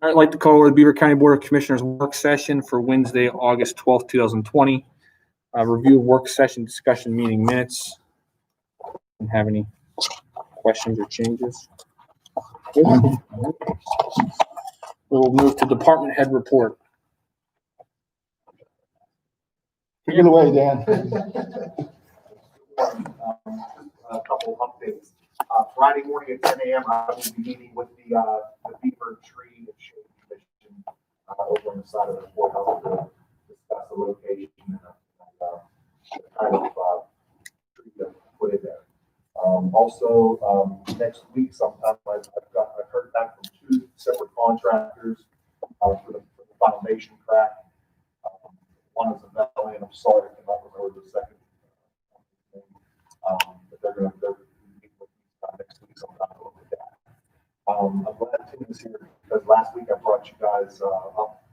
I'd like to call the Beaver County Board of Commissioners work session for Wednesday, August 12th, 2020. Review of work session discussion meeting minutes. And have any questions or changes? We'll move to department head report. Take it away, Dan. A couple of updates. Friday morning at 10 a.m. I will be meeting with the Beaver Tree and Shade Commission over on the side of the courthouse to discuss the location and the kind of tree to put in there. Also, next week sometime I've heard back from 2 separate contractors for the foundation crack. One is a Valley, and I'm sorry I cannot remember the second. But they're going to meet with me next week sometime to look at that. I'm glad Tim is here because last week I brought you guys up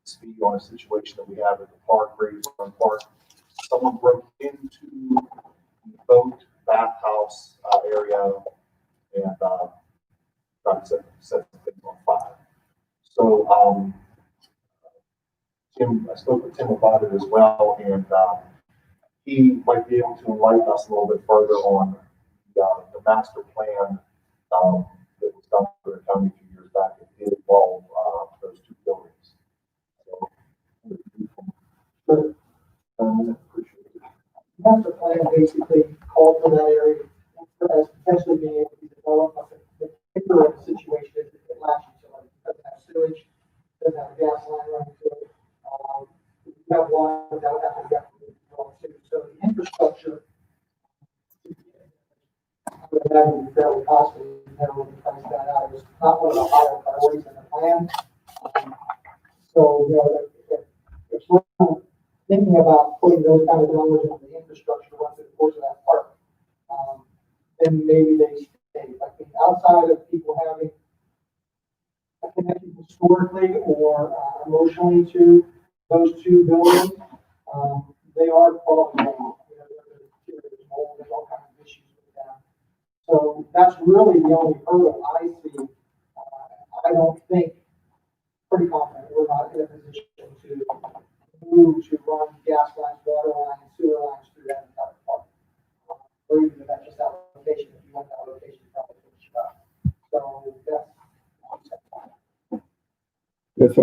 to speed on a situation that we have at the park, Graves Run Park. Someone broke into the boat bathhouse area and tried to set some things on fire. So Tim, I spoke with Tim about it as well, and he might be able to enlighten us a little bit further on the master plan that was done for the county a few years back. It did involve those 2 buildings. So, appreciate it. The master plan basically called for that area as potentially being able to be developed. The particular situation is that it lacks utility. It doesn't have sewage, doesn't have a gas line running to it. We have water without having to so the infrastructure I would imagine fairly costly. Never really price that out. It's not one of the higher priorities in the plan. So, you know, if we're thinking about putting those kind of dollars into the infrastructure once through the course of that park, then maybe they stay. I think outside of people having a connection historically or emotionally to those 2 buildings, they are quality. You know, there's mold, there's all kinds of issues with them. So that's really the only hurdle I see. I don't think, pretty confident, we're not in a position to move to run gas lines, water lines, sewer lines through that entire park. Or even if that's just that location, if you want that location, you probably finish it up. So that's. Yeah, so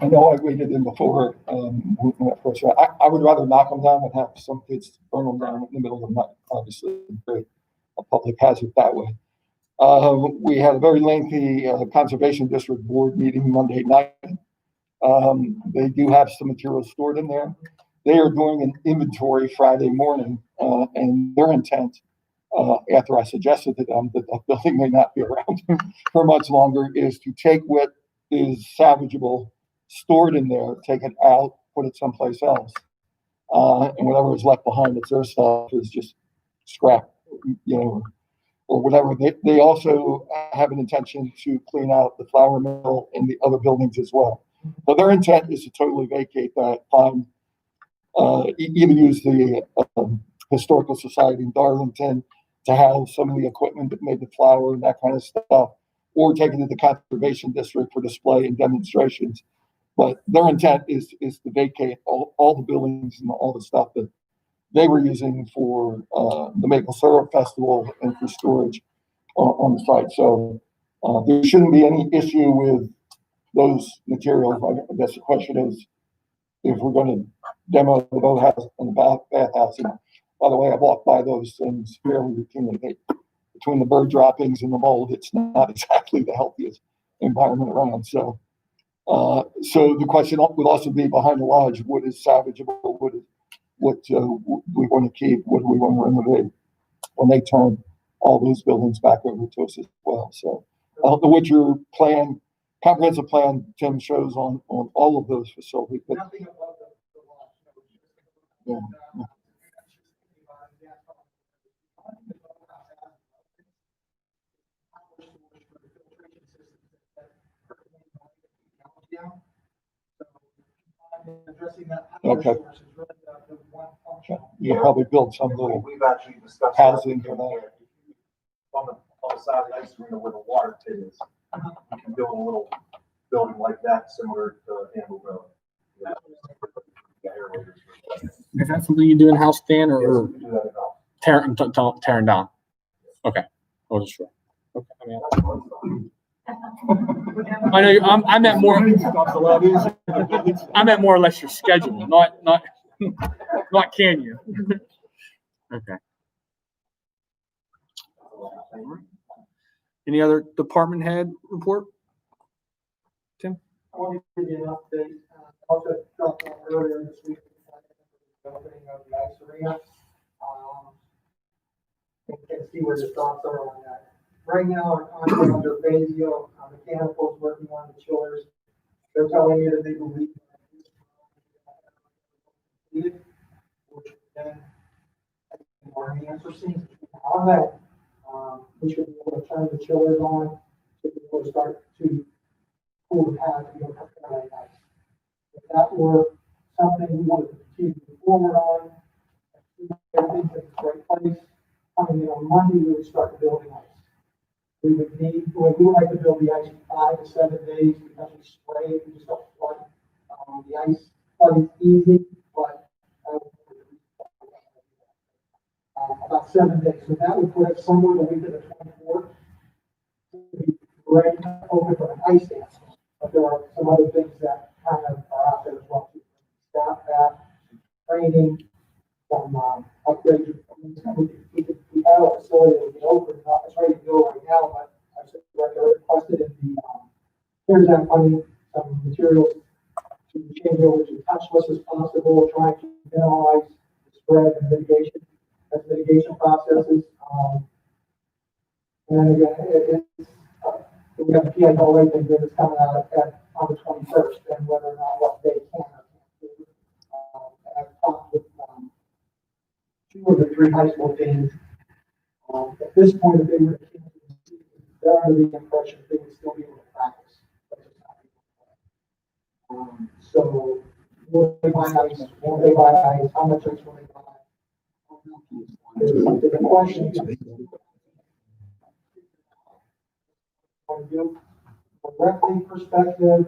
I know I waited in before moving that first round. I would rather knock them down than have some kids burn them down in the middle of the night. Obviously, create a public hazard that way. We had a very lengthy conservation district board meeting Monday night. They do have some materials stored in there. They are doing an inventory Friday morning, and their intent, after I suggested to them that the building may not be around for much longer, is to take what is salvageable, stored in there, take it out, put it someplace else, and whatever is left behind, it's their stuff, is just scrap, you know, or whatever. They also have an intention to clean out the flour mill and the other buildings as well. So their intent is to totally vacate that, find, either use the Historical Society in Darlington to have some of the equipment that made the flour and that kind of stuff, or take it to the conservation district for display and demonstrations. But their intent is to vacate all the buildings and all the stuff that they were using for the Maple Syrup Festival and for storage on the site. So there shouldn't be any issue with those materials. I guess the question is if we're going to demo the boathouse and the bathhouse. And by the way, I've walked by those things fairly routinely. Between the bird droppings and the mold, it's not exactly the healthiest environment around. So, so the question would also be behind the lodge: what is salvageable? What we want to keep? What do we want to renovate? When they turn all those buildings back over to us as well. So, what your plan, comprehensive plan, Tim, shows on all of those facilities. But, Nothing above the law. yeah. Okay. You probably build some little We've actually discussed housing for that. On the side of the ice arena where the water pit is. You can build a little building like that, similar to Campbellville. Yeah, aerators. Is that something you do in-house, Dan, Yes, or we can do that enough. tearing down? Okay, I wasn't sure. Okay, I mean, I know, I meant more, I meant more or less your schedule, not, not can you? Okay. Any other department head report? I want to give you an update. Also dropped off earlier this week, the opening of the ice arena. You can see where your thoughts are on that. Right now, our contractor, Fazio, Mechanical, is working on the chillers. They're telling me that they believe needed, which then more answer seems on that. We should be able to turn the chillers on to be able to start to cool the pad to be able to prepare that ice. If that were something we wanted to continue to move forward on, everything's in the right place, coming in on Monday, we would start building ice. We would need, we would like to build the ice in 5 to 7 days because we spray it, we just don't flood. The ice flooding is easy, but about 7 days. So that would put us somewhere the week of the 24th. Ready to open for an ice dance. But there are some other things that kind of are out there as well. Staff that, training, some upgrades. We have a facility that we open, it's ready to go right now, but I said, requested in the CARES Act money, some materials to change over to touchless as possible, trying to minimize the spread and mitigation processes. And then again, we have a PIO rate that is coming out on the 21st, and whether or not what they can or can't do. I've talked with 2 of the 3 high school teams. At this point, if they were to cancel the season, they're under the impression they would still be able to practice. But just not be able to play. So, will they buy ice? Won't they buy ice? How much ice will they buy? The question is, from a referee perspective,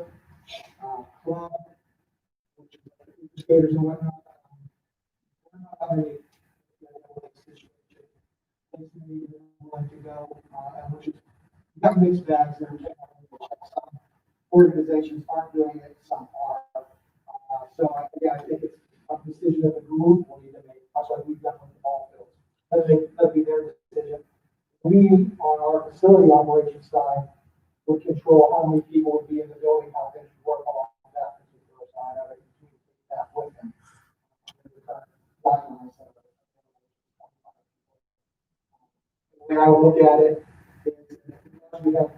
club, which is skaters and whatnot, we're not having a situation. Like to go, and which is, you got mixed bags there. Some organizations aren't doing it, some are. So I think it's a decision of the group we need to make. That's why we've done with the ball fields. That'd be their decision. We, on our facility operations side, would control how many people would be in the building, how things would work along that particular side of it, and communicate that with them. The way I would look at it is because we have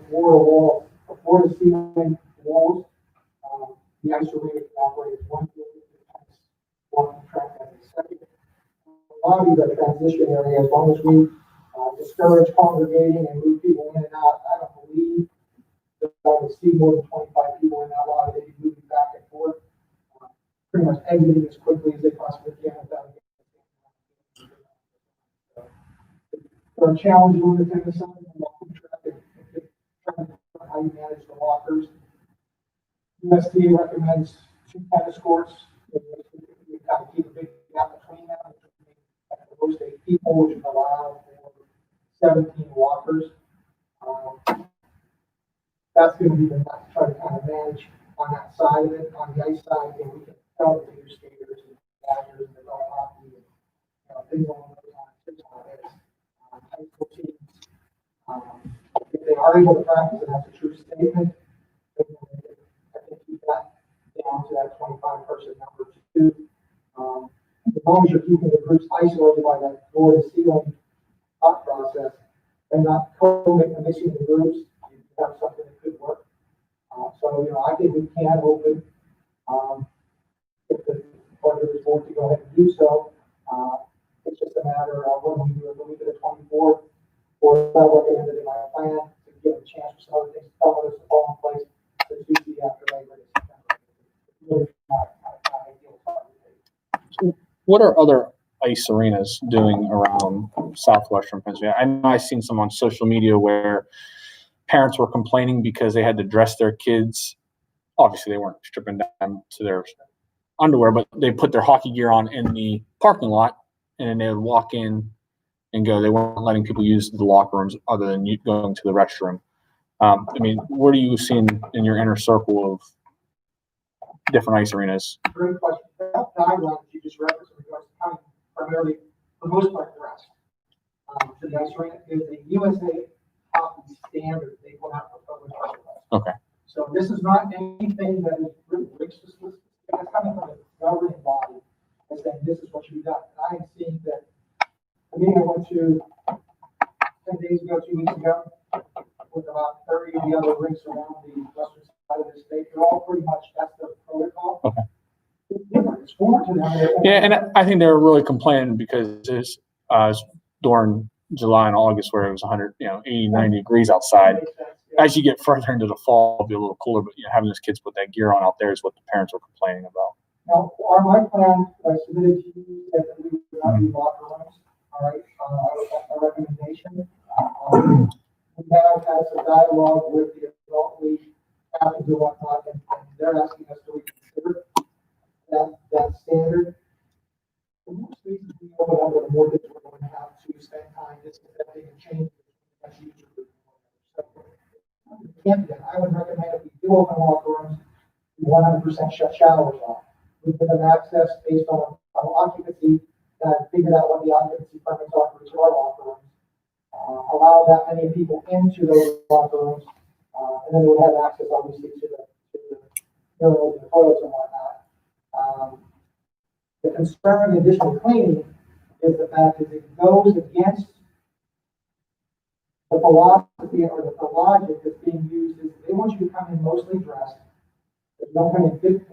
floor to ceiling walls, the ice arena can operate as one building, one track as a second. A lot of these are transition areas, as long as we discourage congregating and move people in and out. I don't believe that I would see more than 25 people in that lot. They'd be moving back and forth, pretty much exiting as quickly as they possibly can without getting. There are challenges with the tennis side, how you manage the lockers. USDA recommends 2 tennis courts. You've got to keep a big gap between them. Those 8 people, which would allow for 17 walkers. That's going to be the nut to try to kind of manage on that side of it. On the ice side, we can tell the bigger skaters and daggers and the hockey and things along those lines. High school teams, if they are able to practice, and that's a true statement, I think keep that down to that 25-person number too. As long as you're keeping the groups isolated by that floor to ceiling thought process and not mixing the groups, you have something that could work. So, I think we can open, if the budget is going to go ahead and do so. It's just a matter of when we do it the week of the 24th, or what they ended in my plan to give a chance for some other things to fall in place. So it's usually after Labor Day, September. Really not ideal. What are other ice arenas doing around southwestern Pennsylvania? I know I've seen some on social media where parents were complaining because they had to dress their kids. Obviously, they weren't stripping down to their underwear, but they put their hockey gear on in the parking lot, and then they would walk in and go. They weren't letting people use the locker rooms other than you going to the restroom. I mean, what are you seeing in your inner circle of different ice arenas? Great question. That guideline you just referenced in regards to county primarily, for the most part, dressed. So the ice rink is a USA hockey standard they put out for public park. Okay. So this is not anything that is really specific. It's coming from a governing body and saying this is what should be done. And I am seeing that. I mean, I went to 10 days ago, 2 weeks ago, with about 30 of the other rinks around the western side of the state. They're all pretty much, that's the protocol. Okay. It's different. It's foreign to them. Yeah, and I think they were really complaining because it's during July and August where it was 100, 80, 90 degrees outside. Makes sense, yeah. As you get further into the fall, it'll be a little cooler, but having those kids put that gear on out there is what the parents were complaining about. Now, my plan that I submitted to you said that we would not be locker rooms, all right? That's my recommendation. We have had some dialogue with the adult league captains and whatnot, and they're asking us to reconsider that standard. The more spaces we open up, the more difficult we're going to have to spend time disinfecting and changing. So, we can't do that. I would recommend if we do open locker rooms, 100% shut showers off. We give them access based on occupancy, and I figured out what the occupancy permits are for each of our locker rooms. Allow that many people into those locker rooms, and then they would have access, obviously, to the urinals and the toilets and whatnot. The concern in addition to cleaning is the fact that it goes against the philosophy or the logic that's being used is they want you to come in mostly dressed. You don't come in 15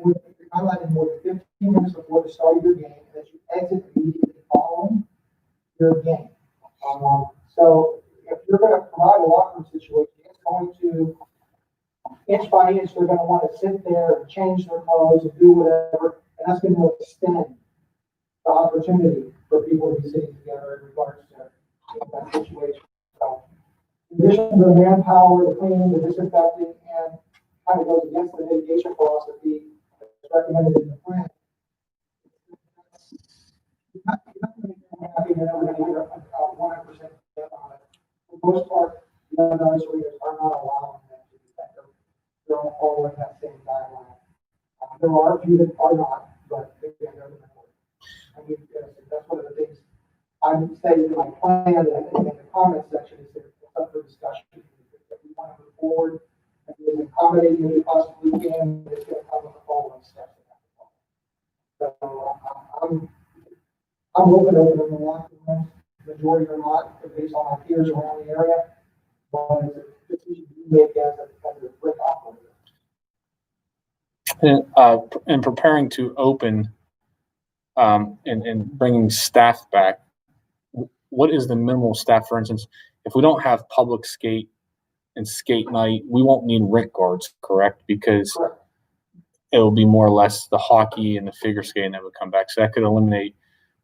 more than 15 minutes before the start of your game, and that you exit immediately following your game. So if you're going to provide a locker room situation, it's going to, inch by inch, they're going to want to sit there and change their clothes and do whatever, and that's going to extend the opportunity for people to be sitting together in regards to that situation. So, in addition to the manpower, the cleaning, the disinfecting, and kind of goes against the mitigation philosophy that's recommended in the plan. You're not going to be happy and never going to get a 100% get on it. For the most part, the other ice arenas are not allowing them to do that. They're all following that same guideline. There are a few that are not, but they're the minority. I mean, that's one of the things I would say in my plan and in the comment section is that it's up for discussion. If we want to move forward and be as accommodating as we possibly can, it's going to come with the following steps. So I'm open in the locker rooms. The majority are not, based on my peers around the area. But it's a decision you make as a brick operator. And preparing to open and bringing staff back, what is the minimal staff? For instance, if we don't have public skate and skate night, we won't need rink guards, correct? Because Correct. it will be more or less the hockey and the figure skating that would come back. So that could eliminate,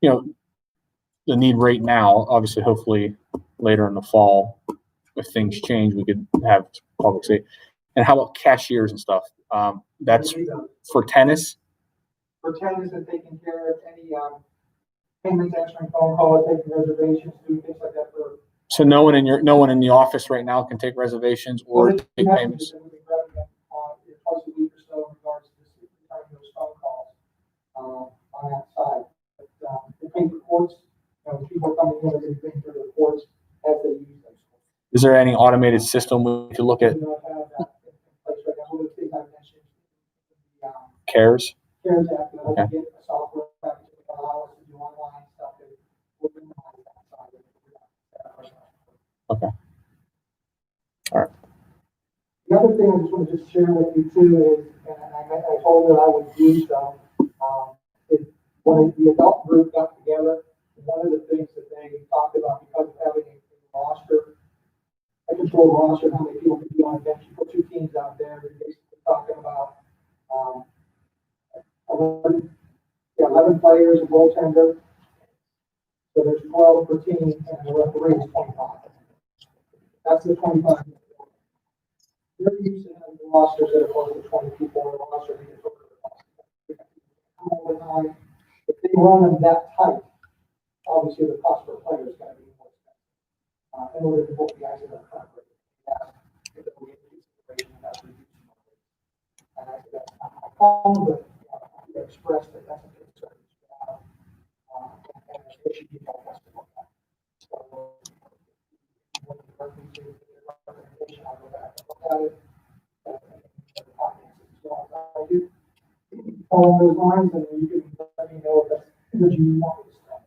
the need right now. Obviously, hopefully later in the fall, if things change, we could have public skate. And how about cashiers and stuff? That's for tennis. For tennis and taking care of any payments, answering phone calls, taking reservations, doing things like that for. So no one in the office right now can take reservations or take payments. We've been grabbing them twice a week or so in regards to those phone calls on that side. But the paper courts, people coming in and paying for the courts as they use them. Is there any automated system we could look at? We don't have that in place right now. One of the things I mentioned, the CARES? CARES Act, Okay. get a software package that allow us to do online stuff and we'll minimize that side of it. Okay. All right. The other thing I just want to share with you too is, and I told her I would do so, is when the adult group got together, one of the things that they talked about because of having a roster, a controlled roster, how many people could be on a bench, you put two teams out there, they're basically talking about 11 players, a goaltender. So there's 12 per team, and the referee is 25. That's the 25. they're used to having rosters that are close to 20 people on a roster. They get over the roster. All the time. If they run them that tight, obviously the cost per player is going to be more expensive. In order to book the guys in the current rate. Yeah. If we get into consideration, that's reducing our rates. And I said, I called, but I expressed that that's a concern. And they should be helping us to look at. So, when you work into the recommendation, I'll go back and look at it. And the finances as well as I do. Along those lines, and you can let me know if that's energy you want to spend.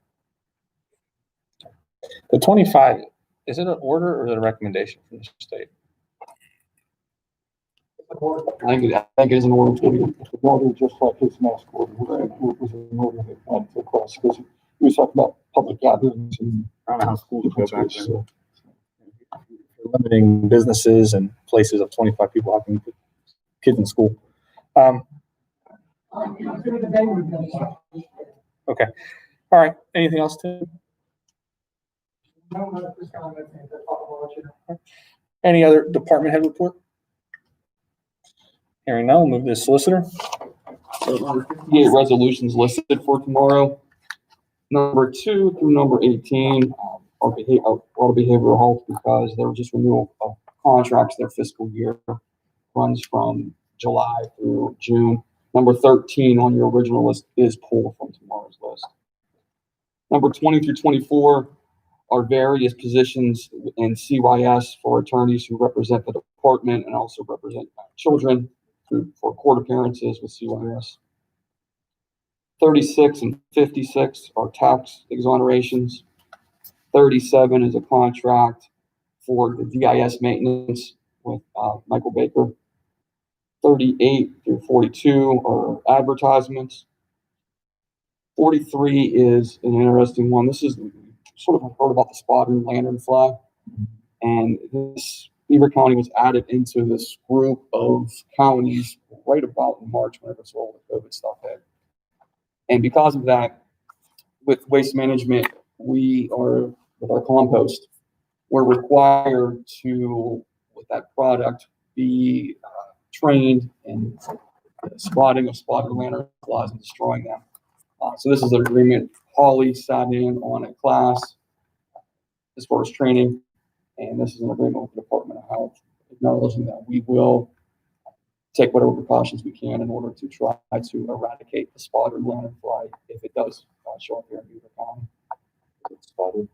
The 25, is it an order or is it a recommendation from the state? I think it is an order. The order, just like his mask order, was an order that went across, because we was talking about public gatherings and. I don't know how schools go back there. So, Limiting businesses and places of 25 people, how can you put kids in school? Okay. All right. Anything else, Tim? Any other department head report? Hearing none, we'll move to the solicitor. 58 resolutions listed for tomorrow. Number 2 through number 18 are behavioral health, because they were just renewal of contracts. Their fiscal year runs from July through June. Number 13 on your original list is pulled from tomorrow's list. Number 20 through 24 are various positions in CYS for attorneys who represent the department and also represent children for court appearances with CYS. 36 and 56 are tax exonerations. 37 is a contract for the DIS maintenance with Michael Baker. 38 through 42 are advertisements. 43 is an interesting one. This is sort of heard about the spotter and lanternfly, and this Beaver County was added into this group of counties right about in March, whenever all the COVID stuff hit. And because of that, with waste management, we are, with our compost, we're required to, with that product, be trained in spotting of spotted lanternflies and destroying them. So this is an agreement. Holly sat in on a class as far as training, and this is an agreement with the Department of Health, acknowledging that we will take whatever precautions we can in order to try to eradicate the spotted lanternfly if it does show up here in Beaver County. It's spotted.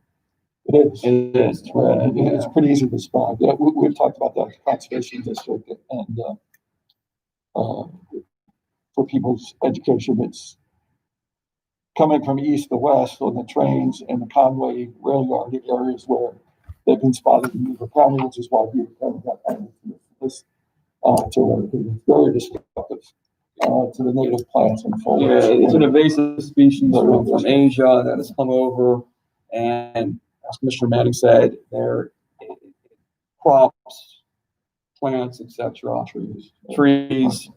It is. It is. It's pretty easy to spot. Yeah, we've talked about the conservation district, and for people's education, it's coming from east to west on the trains and the Conway rail yard areas where they've been spotted in Beaver County, which is why Beaver County got added to this. It's very destructive to the native plants and foliage. Yeah, it's an invasive species from Asia that has come over, and as Commissioner Manning said, they're crops, plants, etc., trees.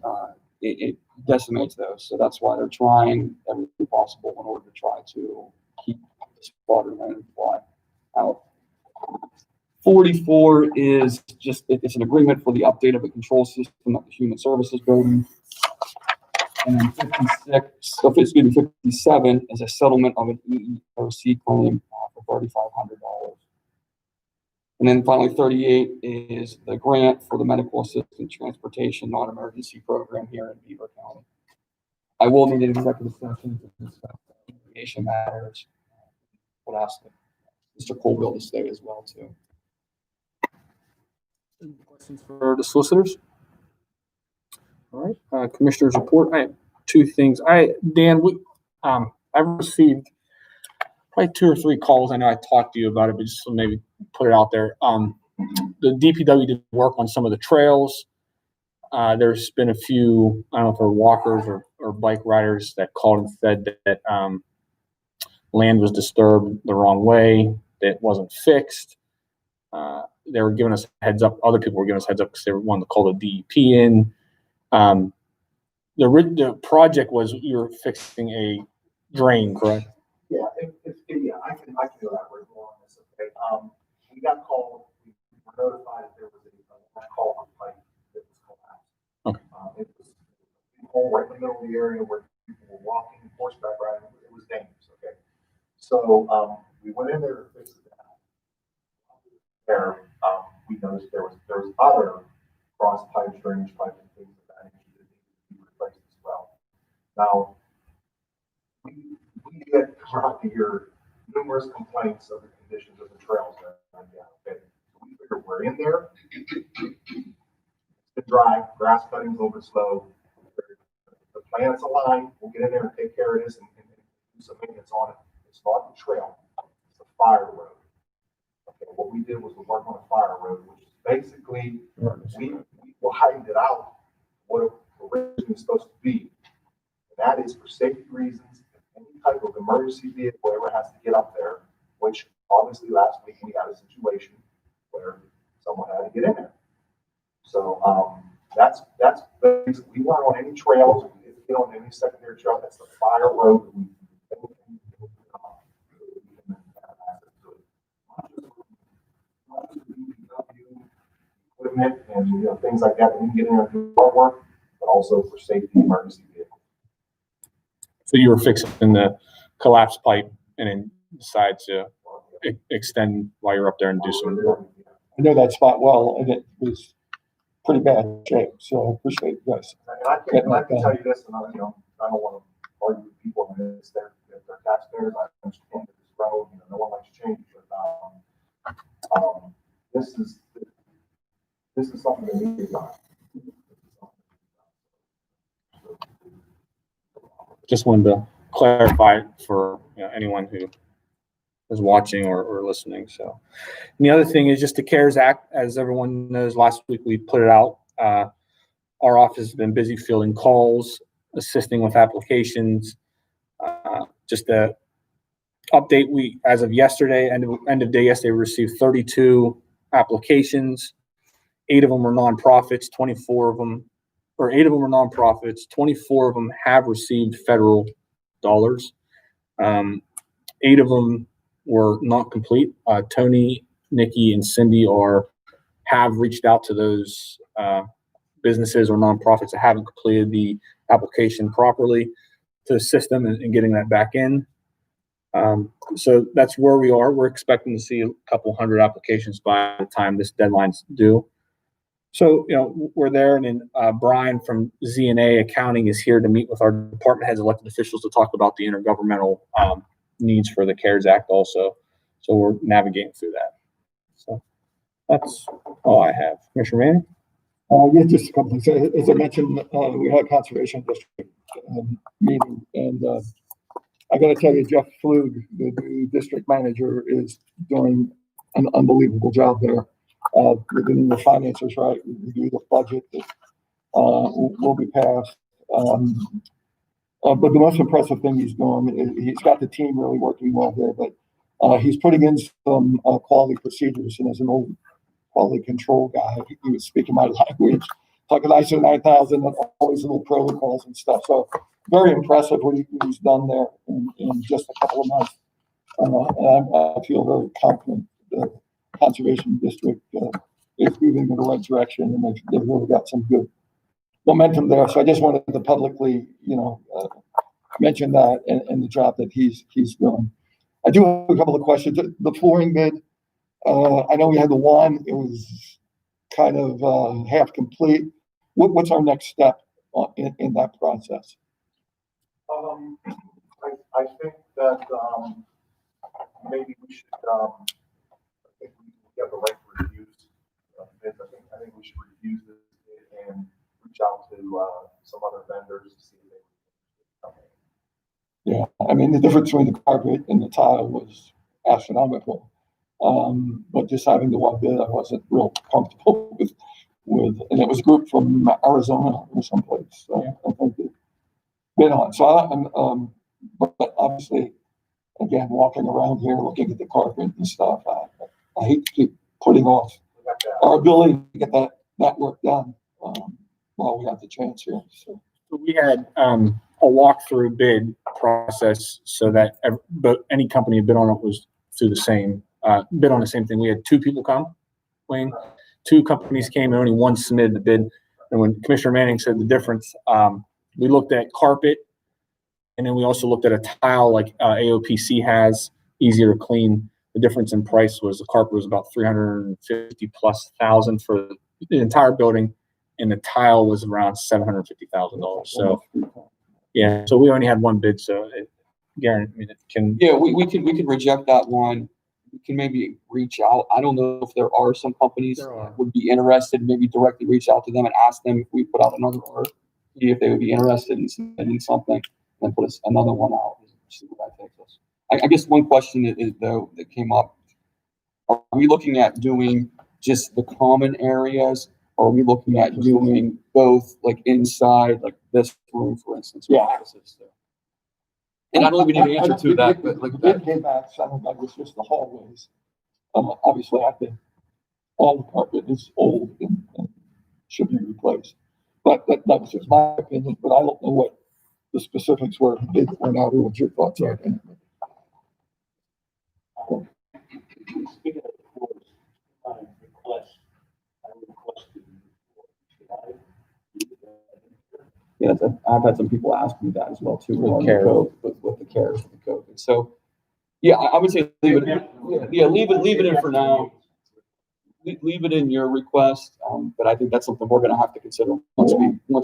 It decimates those, so that's why they're trying everything possible in order to try to keep the spotted lanternfly out. 44 is just, it's an agreement for the update of the control system at the Human Services Building. And then 57 is a settlement of an EEOC claim for $3,500. And then finally, 38 is the grant for the medical assistant transportation non-emergency program here in Beaver County. I will need an executive session to discuss litigation matters. Would ask Mr. Colville to stay as well too. Questions for the solicitors? All right, commissioners report. I have two things. Dan, I've received probably 2 or 3 calls. I know I talked to you about it, but just to maybe put it out there. The DPW did work on some of the trails. There's been a few, I don't know if they're walkers or bike riders that called and said that land was disturbed the wrong way, that it wasn't fixed. They were giving us heads up. Other people were giving us heads up because they wanted to call the DEP in. The project was you're fixing a drain, correct? Yeah, I can elaborate more on this, okay? We got called, we were notified that there was a call on pipe hole right in the middle of the area where people were walking, horseback riding. It was dangerous, okay? So, we went in there to fix it down. There, we noticed there was other cross pipes, drainage pipes, and things of that nature that needed to be replaced as well. Now, we get throughout the year numerous complaints of the conditions of the trails that are down, okay? So we figured we're in there. It's dry, grass cutting's a little bit slow. The plant's aligned, we'll get in there and take care of this and do some maintenance on it. It's not the trail, it's the fire road. Okay, what we did was we worked on a fire road, which is basically, we widened it out what it originally was supposed to be. And that is for safety reasons, any type of emergency vehicle ever has to get up there, which obviously last week we had a situation where someone had to get in there. So, that's basically, we weren't on any trails, we didn't get on any secondary trail, that's the fire road. Equipment and, you know, things like that, we can get in there and do our work, but also for safety emergency vehicles. So you were fixing the collapsed pipe and then decide to extend while you're up there and do some work. I know that spot well, and it was pretty bad shape, so I appreciate you guys. And I can tell you this, and I, you know, I don't want to argue with people on this, they're taxpayers, I understand that this road, you know, no one likes change, but, this is something that needs to be done. Just wanted to clarify for, you know, anyone who is watching or listening. So, and the other thing is just the CARES Act. As everyone knows, last week we put it out. Our office has been busy fielding calls, assisting with applications. Just a update, we, as of yesterday, end of day yesterday, we received 32 applications. 8 of them were nonprofits, 24 of them, or 8 of them were nonprofits, 24 of them have received federal dollars. 8 of them were not complete. Tony, Nikki, and Cindy have reached out to those businesses or nonprofits that haven't completed the application properly to assist them in getting that back in. So that's where we are. We're expecting to see a couple hundred applications by the time this deadline's due. So, you know, we're there, and then Brian from ZNA Accounting is here to meet with our department heads, elected officials, to talk about the intergovernmental needs for the CARES Act also. So we're navigating through that. So that's all I have. Commissioner Manning? Yeah, just a couple of things. As I mentioned, we had a conservation district meeting, and I got to tell you, Jeff Flug, the new district manager, is doing an unbelievable job there. We're getting the finances right. We review the budget that will be passed. But the most impressive thing he's doing is he's got the team really working well here, but he's putting in some quality procedures. And as an old quality control guy, he was speaking my language, talking ISO 9000 and all these little protocols and stuff. So very impressive what he's done there in just a couple of months. And I feel very confident the conservation district is moving in the right direction, and they've really got some good momentum there. So I just wanted to publicly, mention that and the job that he's doing. I do have a couple of questions. The flooring bid, I know we had the one, it was kind of half complete. What's our next step in that process? I think that maybe we should, I think we have the right to review bids. I think we should review this bid and reach out to some other vendors to see if they can come in. Yeah, I mean, the difference between the carpet and the tile was astronomical. But just having the one bid, I wasn't real comfortable with, and it was a group from Arizona or someplace. So I think they bid on. So but obviously, again, walking around here, looking at the carpet and stuff, I hate to keep putting off our ability to get that work done while we have the chance here. So We had a walkthrough bid process so that but any company that bid on it was through the same bid on the same thing. We had 2 people come, Wayne. 2 companies came and only one submitted the bid. And when Commissioner Manning said the difference, We looked at carpet, and then we also looked at a tile like AOPC has, easier to clean. The difference in price was the carpet was about 350 plus thousand for the entire building, and the tile was around $750,000. So yeah, so we only had one bid, so it can. Yeah, we can reject that one. We can maybe reach out. I don't know if there are some companies There are. that would be interested, maybe directly reach out to them and ask them if we put out another RFP, if they would be interested in submitting something, and put another one out, and see where that takes us. I guess one question is though that came up, are we looking at doing just the common areas? Or are we looking at doing both, like inside, like this room, for instance? with Yeah. offices there? And I don't think we need an answer to that, but like The that. bid came back, sounded like it was just the hallways. Obviously, I think all the carpet is old and should be replaced. But that was just my opinion, but I don't know what the specifics were, bid went out, or what your thoughts are. Speaking of the floors, request, I requested. Yeah, I've had some people ask me that as well too. With on the CARES. code, with the CARES, with the COVID. So, yeah, I would say leave it. Yeah, leave it in for now. Leave it in your request. But I think that's something we're going to have to consider once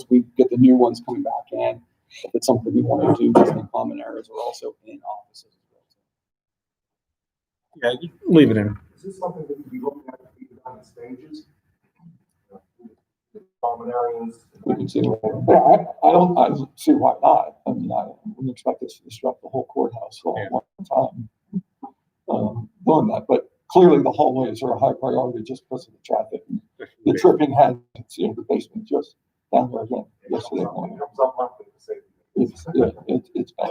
we get the new ones coming back in. If it's something we want to do, just in common areas or also in offices as well. Yeah, leave it in. Is this something that you be looking at done in stages? Common areas? We can see. Yeah, I don't see why not. I mean, I wouldn't expect us to disrupt the whole courthouse all at one time. Doing that, but clearly the hallways are a high priority just because of the traffic. The tripping hazards, the basement just down there again yesterday morning. It comes up monthly to say. It's bad.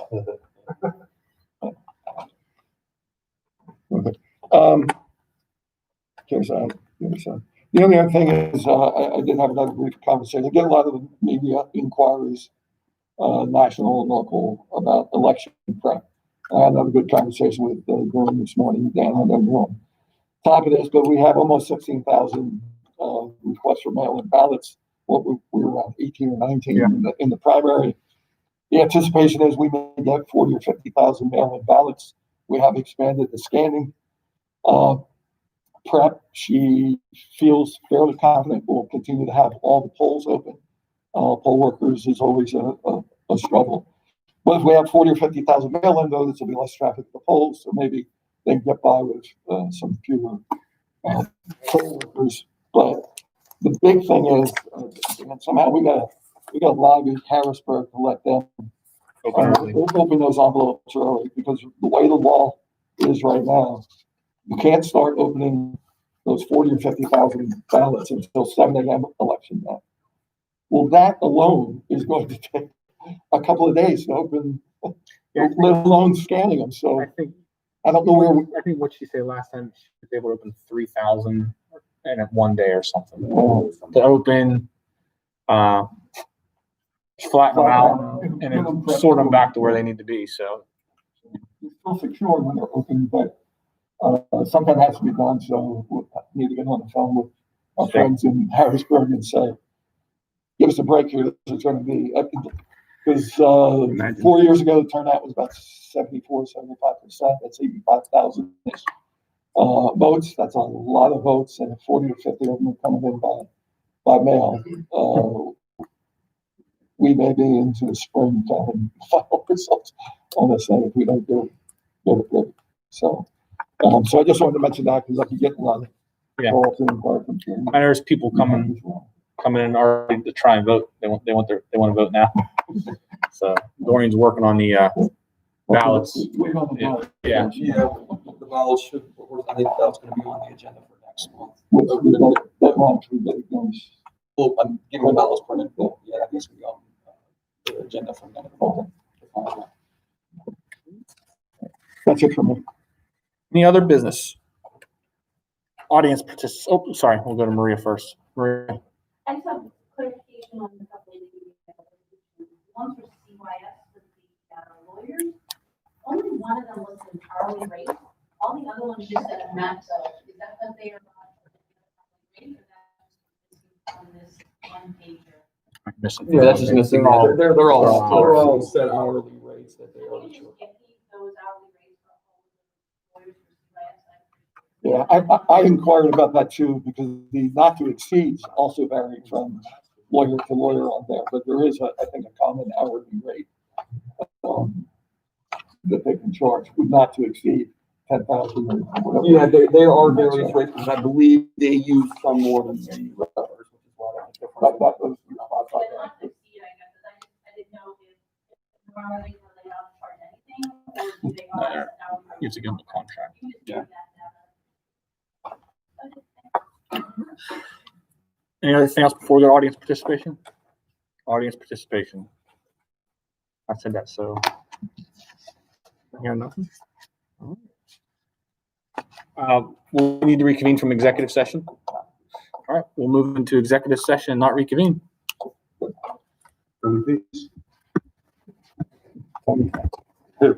Okay. So the only other thing is, I did have another brief conversation. I get a lot of media inquiries, national and local, about election prep. I had another good conversation with Gordon this morning, Dan on the room. Top of this, but we have almost 16,000 requests for mail-in ballots. What we were around 18 or 19 in the primary. The anticipation is we may get 40 or 50,000 mail-in ballots. We have expanded the scanning. Prep, she feels fairly confident we'll continue to have all the polls open. Poll workers is always a struggle. But if we have 40 or 50,000 mail-in votes, there'll be less traffic at the polls, so maybe they can get by with some fewer poll workers. But the big thing is, and somehow we got to lobby Harrisburg to let them open those envelopes early, because the way the law is right now, you can't start opening those 40 or 50,000 ballots until 7 a.m. election day. Well, that alone is going to take a couple of days to open, let alone scanning them. So I don't know where I think what she said last time, she was able to open 3,000 in one day or something. To open, flatten them out, and then sort them back to where they need to be. So it's still secure when they're open, but something has to be done. So we need to get on the phone with our friends in Harrisburg and say, give us a break here. This is going to be, because 4 years ago, the turnout was about 74, 75%. That's 85,000 votes. That's a lot of votes, and 40 or 50 of them are coming in by mail. We may be into the spring having final results on this thing if we don't get it. So I just wanted to mention that because I could get a lot of calls and inquiries. and there's people coming in already to try and vote. They want to vote now. So Doreen's working on the ballots. Wait on the ballot. Yeah. The ballots should. I think that's going to be on the agenda for next month. That launch, we did it goes. Well, I'm getting the ballots printed. Yeah, that needs to be on the agenda for next month. That's it for me. Any other business? Audience participants. Oh, sorry. We'll go to Maria first. Maria. I just have clarification on a couple of the ones for CYS with the lawyers. Only one of them was an hourly rate. All the other ones just said a max. So is that what they are not rate, or that on this one pager? Missing. Yeah, that's just missing. They're all- They're they're all, all they're all hourly. set hourly rates that they are. Maybe you can keep those hourly rates for all of the lawyers for CYS. I inquired about that too, because the not to exceeds also vary from lawyer to lawyer on there, but there is I think a common hourly rate. That they can charge, would not to exceed 10,000 or whatever. Yeah, there are various rates, because I believe they use some more than the others, which is why that's different. That was the But response I not to exceed, I guess, I didn't know if normally will they not charge anything, or do they No, want an hourly rate? You have to give them a contract. You just Yeah. do that now. Any other thing else before we go to audience participation? Audience participation. I said that, so. Yeah, nothing. We'll need to reconvene from executive session. All right, we'll move into executive session, and not reconvene. think.